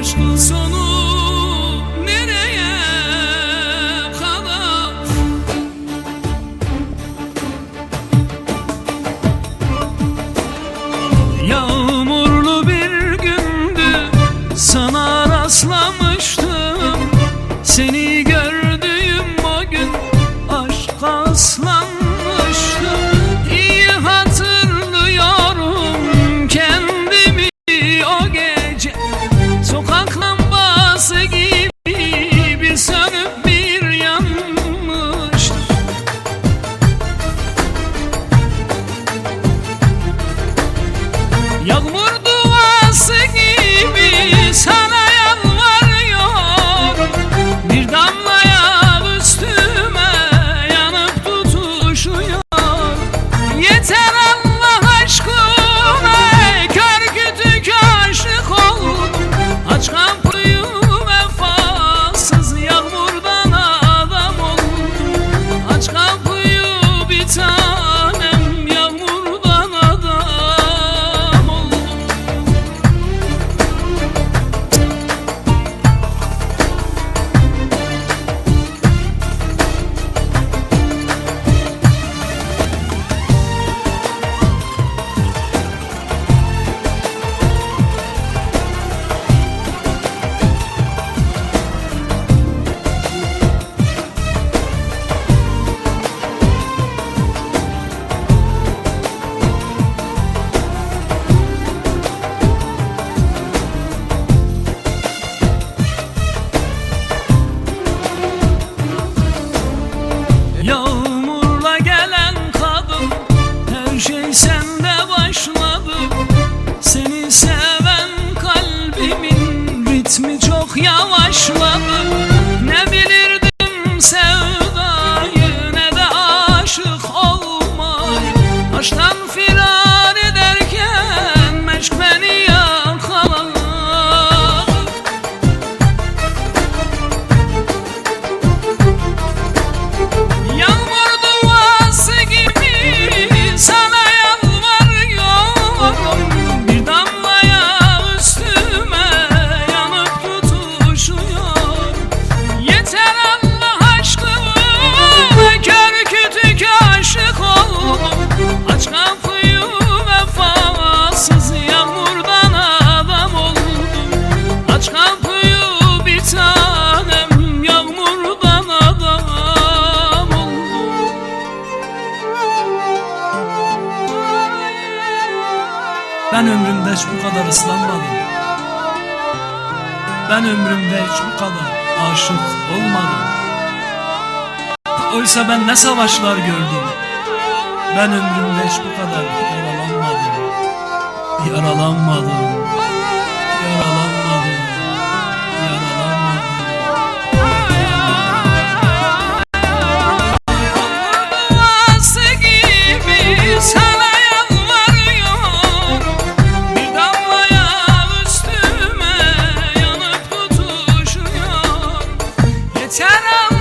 aşkın sonu nereye kadar? Yağmurlu bir gündü, sana rastlamıştım. Seni gördüğüm o gün aşka ıslanmıştım. İyi hatırlıyorum kendimi o gece, sokak lambası gibi bir sönüp bir yanmıştım. Yağmur duası gibi sana yalvarıyorum, bir damla yağ üstüme yanıp tutuşuyor. Yeter Allah aşkına, kör kütük aşık oldum. Aç kapıyı vefasız, yağmurdan adam oldum. Aç kapıyı bir tanem, yağmurdan adam oldum. Yağmurla gelen kadın, her şey sende başladı. Seni seven kalbimin ritmi çok yavaşladı. Ne bilirdim sevdayı, ne de aşık olmayı. Aşktan firar ederken meşk beni yakaladı. Yağmur duası gibi sana yalvarıyorum, bir damla yağ üstüme yanıp tutuşuyor. Yeter Allah aşkına, kör kütük aşık oldum. Aç kapıyı vefasız, yağmurdan adam oldum. Aç kapıyı bir tanem, yağmurdan adam oldum. Ben ömrümde hiç bu kadar ıslanmadım. Ben ömrümde hiç bu kadar aşık olmadım. Oysa ben ne savaşlar gördüm. Ben ömrümde hiç bu kadar yaralanmadım. Yaralanmadım. Yaralanmadım. Yaralanmadım. Duası gibi sana yalvarıyorum, bir damla yağ üstüme yanıp tutuşuyor. Yeter Allah